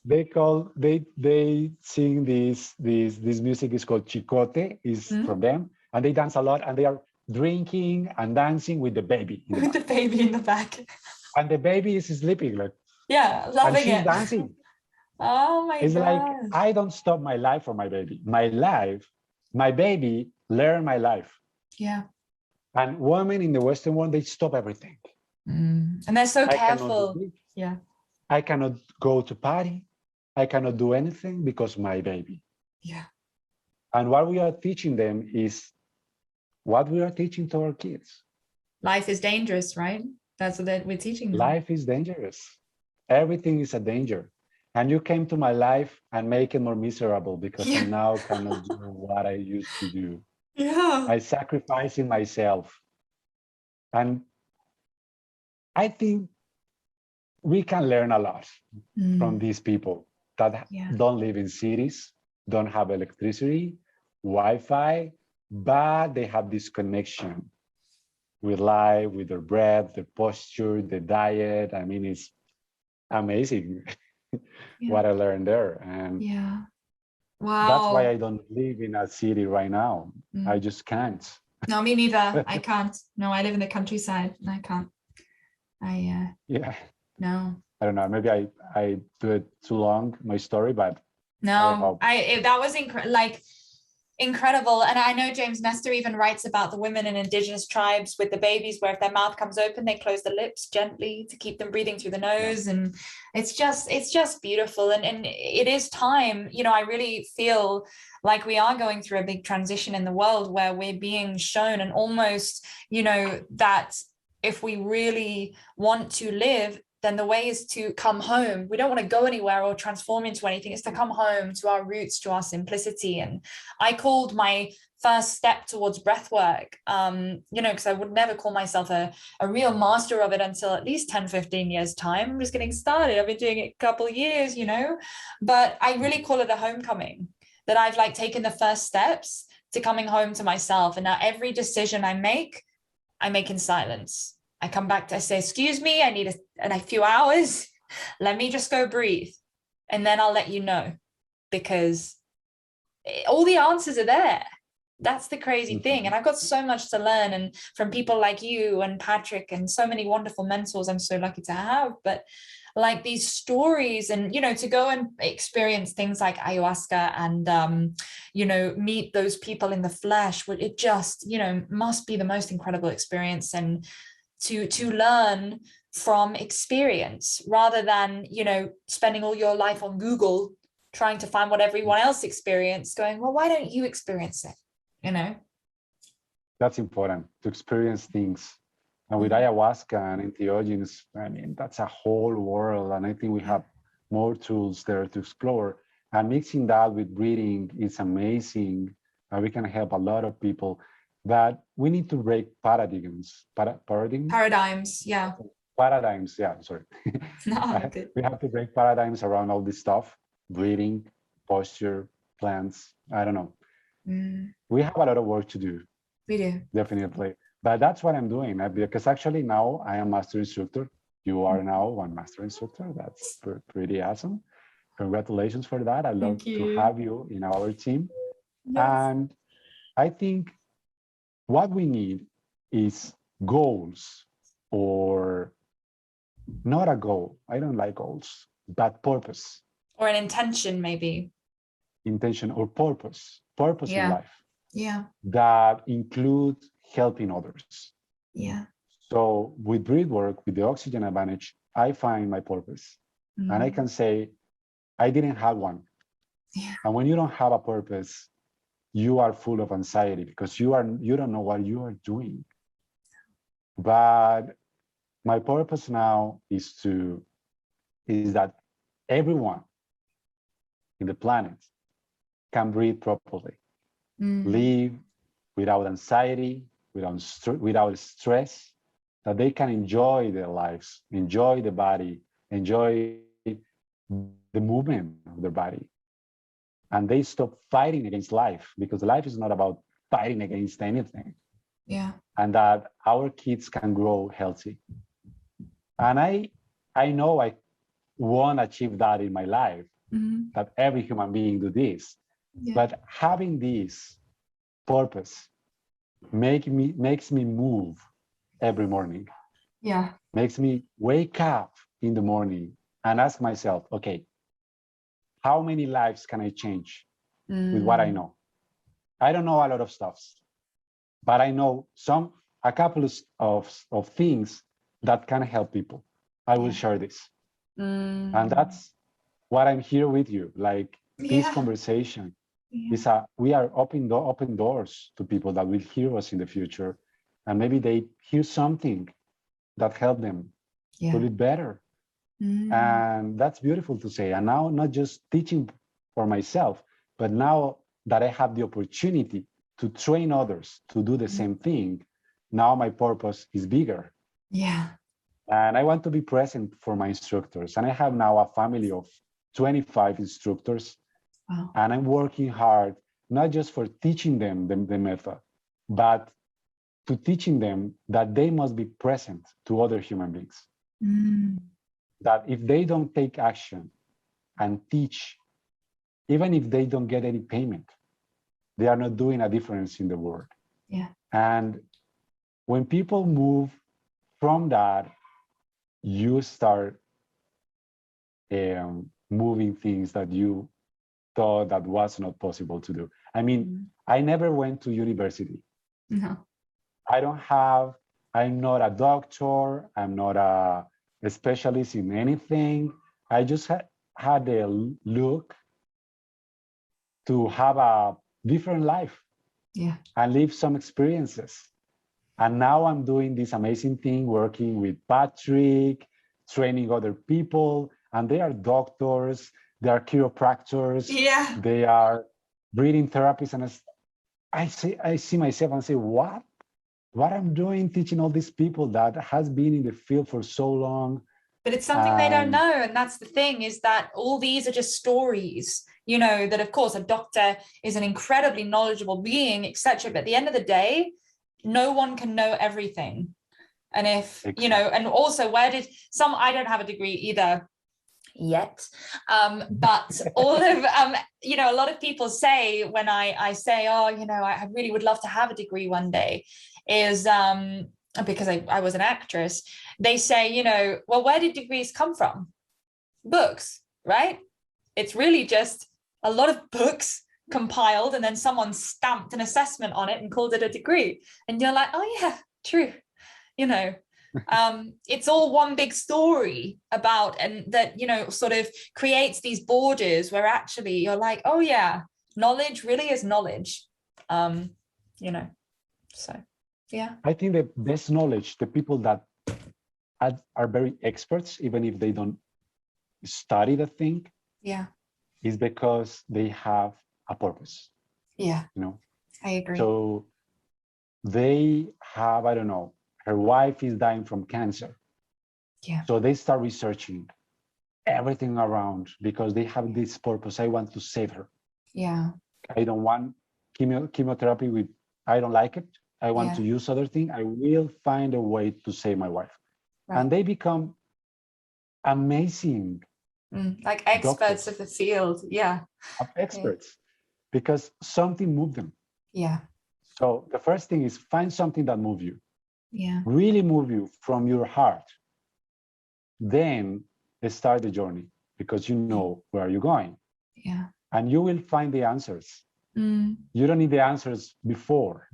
They sing this music is called chicote, is from them, and they dance a lot, and they are drinking and dancing with the baby. With the baby in the back. And the baby is sleeping, like loving and she's it. dancing. Oh my god. It's like I don't stop my life for my baby. My baby learn my life. Yeah. And women in the Western world, they stop everything. And they're so careful. Yeah. I cannot go to party. I cannot do anything because my baby. Yeah. And what we are teaching them is what we are teaching to our kids. Life is dangerous, right? That's what we're teaching them. Life is dangerous. Everything is a danger. And you came to my life and make it more miserable because I now cannot do what I used to do. Yeah. I sacrificing myself. And I think we can learn a lot from these people that don't live in cities, don't have electricity, Wi-Fi, but they have this connection with life, with their breath, their posture, the diet. I mean, amazing what I learned there. And wow, that's why I don't live in a city right now. I just can't. No, me neither. I can't. No, I live in the countryside and I can't. Yeah. No. I don't know. Maybe I do it too long, my story, but no, that was incredible. And I know James Nestor even writes about the women in indigenous tribes with the babies, where if their mouth comes open, they close the lips gently to keep them breathing through the nose. And it's just beautiful. And it is time, you know, I really feel like we are going through a big transition in the world where we're being shown, and almost, you know, that if we really want to live, then the way is to come home. We don't want to go anywhere or transform into anything. It's to come home to our roots, to our simplicity. And I called my first step towards breath work, you know, because I would never call myself a real master of it until at least 10, 15 years time. I'm just getting started. I've been doing it a couple of years, you know, but I really call it a homecoming, that I've like taken the first steps to coming home to myself. And now every decision I make in silence. I come back to, I say, excuse me, I need a few hours. Let me just go breathe. And then I'll let you know, because all the answers are there. That's the crazy thing. And I've got so much to learn, and from people like you and Patrick and so many wonderful mentors I'm so lucky to have. But like these stories, and, you know, to go and experience things like ayahuasca and, you know, meet those people in the flesh, it just, you know, must be the most incredible experience. And to learn from experience, rather than, you know, spending all your life on Google trying to find what everyone else experienced, going, well, why don't you experience it? You know, that's important, to experience things. And with ayahuasca and entheogens, I mean, that's a whole world. And I think we have more tools there to explore. And mixing that with breathing is amazing. We can help a lot of people. But we need to break paradigms. Paradigms, yeah. Paradigms, yeah, sorry. No, okay. We have to break paradigms around all this stuff: breathing, posture, plants. I don't know. We have a lot of work to do. We do. Definitely. But that's what I'm doing, because actually now I am master instructor. You are now one master instructor. That's pretty awesome. Congratulations for that. I'd love to have you in our team. Yes. And I think what we need is goals, or not a goal. I don't like goals, but purpose. Or an intention, maybe. Intention or purpose. Purpose in life. Yeah. That include helping others. Yeah. So with breath work, with the Oxygen Advantage, I find my purpose. And I can say, I didn't have one. Yeah. And when you don't have a purpose, you are full of anxiety, because you don't know what you are doing. But my purpose now is that everyone in the planet can breathe properly, live without anxiety, without stress, that they can enjoy their lives, enjoy the body, enjoy the movement of their body. And they stop fighting against life, because life is not about fighting against anything. Yeah. And that our kids can grow healthy. And I know I won't achieve that in my life, that every human being do this. Yeah. But having this purpose makes me move every morning. Yeah. Makes me wake up in the morning and ask myself, okay, how many lives can I change with what I know? I don't know a lot of stuff, but I know a couple of things that can help people. I will share this. And that's what I'm here with you. Like this conversation is we are open doors to people that will hear us in the future. And maybe they hear something that help them to live better. And that's beautiful to say. And now, not just teaching for myself, but now that I have the opportunity to train others to do the same thing, now my purpose is bigger. Yeah. And I want to be present for my instructors. And I have now a family of 25 instructors. Wow. And I'm working hard, not just for teaching them the method, but to teaching them that they must be present to other human beings. that if they don't take action and teach, even if they don't get any payment, they are not doing a difference in the world. Yeah. And when people move from that, you start moving things that you thought that was not possible to do. I mean, I never went to university. No. I'm not a doctor. I'm not a specialist in anything. I just had a look to have a different life. Yeah. And live some experiences. And now I'm doing this amazing thing, working with Patrick, training other people, and they are doctors, they are chiropractors, yeah, they are breathing therapists, and I see myself and say, what I'm doing, teaching all these people that has been in the field for so long. But it's something they don't know, and that's the thing, is that all these are just stories, you know, that of course a doctor is an incredibly knowledgeable being, etc. But at the end of the day, no one can know everything. And if, you know, and also I don't have a degree either yet, but all of, you know, a lot of people say when I say, oh, you know, I really would love to have a degree one day, is because I was an actress, they say, you know, well, where did degrees come from? Books, right? It's really just a lot of books compiled and then someone stamped an assessment on it and called it a degree. And you're like, oh yeah, true. You know, it's all one big story about, and that, you know, sort of creates these borders where actually you're like, oh yeah, knowledge really is knowledge. You know, so yeah. I think the best knowledge, the people that are very experts, even if they don't study the thing, yeah, is because they have a purpose. Yeah, you know, I agree. So they have, I don't know, her wife is dying from cancer. Yeah. So they start researching everything around because they have this purpose. I want to save her. Yeah. I don't want chemotherapy with, I don't like it. I want to use other thing. I will find a way to save my wife. Right. And they become amazing. Like experts of the field. Yeah. Experts, because something moved them. Yeah. So the first thing is find something that moves you. Yeah. Really move you from your heart. Then start the journey because you know where you're going. Yeah. And you will find the answers. You don't need the answers before.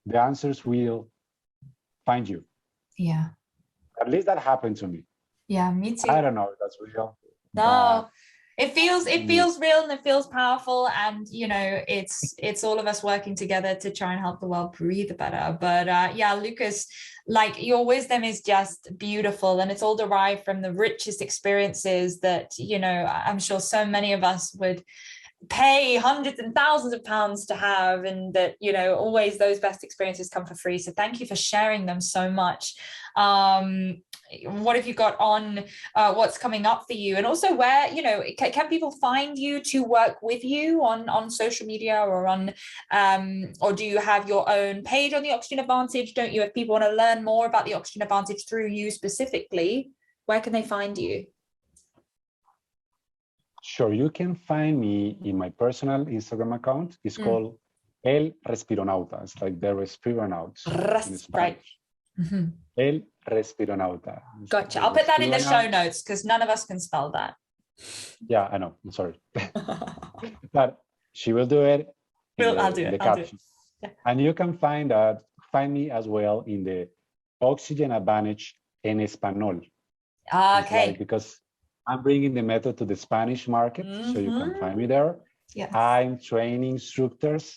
The answers will find you. Yeah. At least that happened to me. Yeah, me too. I don't know if that's real. No, it feels real and it feels powerful, and you know, it's all of us working together to try and help the world breathe better. But yeah, Lucas, like, your wisdom is just beautiful, and it's all derived from the richest experiences that, you know, I'm sure so many of us would pay hundreds and thousands of pounds to have, and that, you know, always those best experiences come for free. So thank you for sharing them so much. What have you got on, what's coming up for you, and also where, you know, can people find you to work with you on social media, or on or do you have your own page on the Oxygen Advantage? Don't you? If people want to learn more about the Oxygen Advantage through you specifically, where can they find you? Sure, you can find me in my personal Instagram account. It's called El Respironauta. It's like the Respironaut in Spanish. Right. El Respironauta. Gotcha. I'll put that in the show notes because none of us can spell that. Yeah, I know. I'm sorry. But she will do it. I'll do it. Yeah. And you can find me as well in the Oxygen Advantage en Español. Okay. Like, because I'm bringing the method to the Spanish market, so you can find me there. Yes. I'm training instructors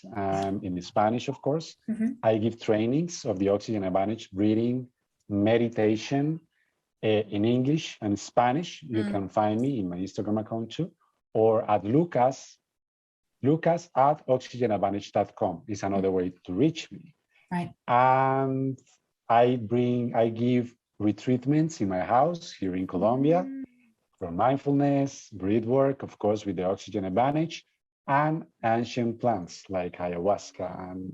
in Spanish, of course. I give trainings of the Oxygen Advantage, breathing, meditation in English and Spanish. You can find me in my Instagram account too, or at Lucas at oxygenadvantage.com is another way to reach me. Right. And I give retreatments in my house here in Colombia for mindfulness, breath work, of course, with the Oxygen Advantage, and ancient plants like ayahuasca, and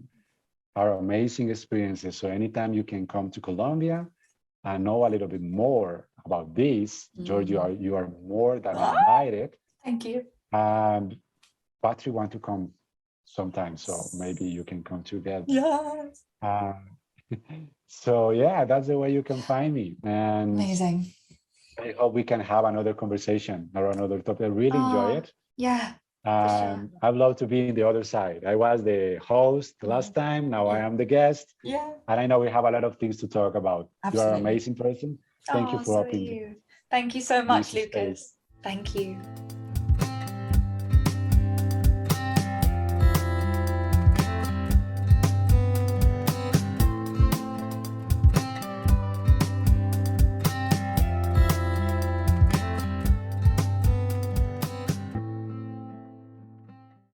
are amazing experiences. So anytime you can come to Colombia, know a little bit more about this, George, you are more than invited. Thank you. Patrick want to come sometime, so maybe you can come together. Yes. So yeah, that's the way you can find me. And amazing. I hope we can have another conversation or another topic. I really enjoy it. Yeah. And I'd love to be in the other side. I was the host last time. Now I am the guest. Yeah. And I know we have a lot of things to talk about. Absolutely. You are an amazing person. Thank you for so helping me. Thank you so much, Lucas. Thank you.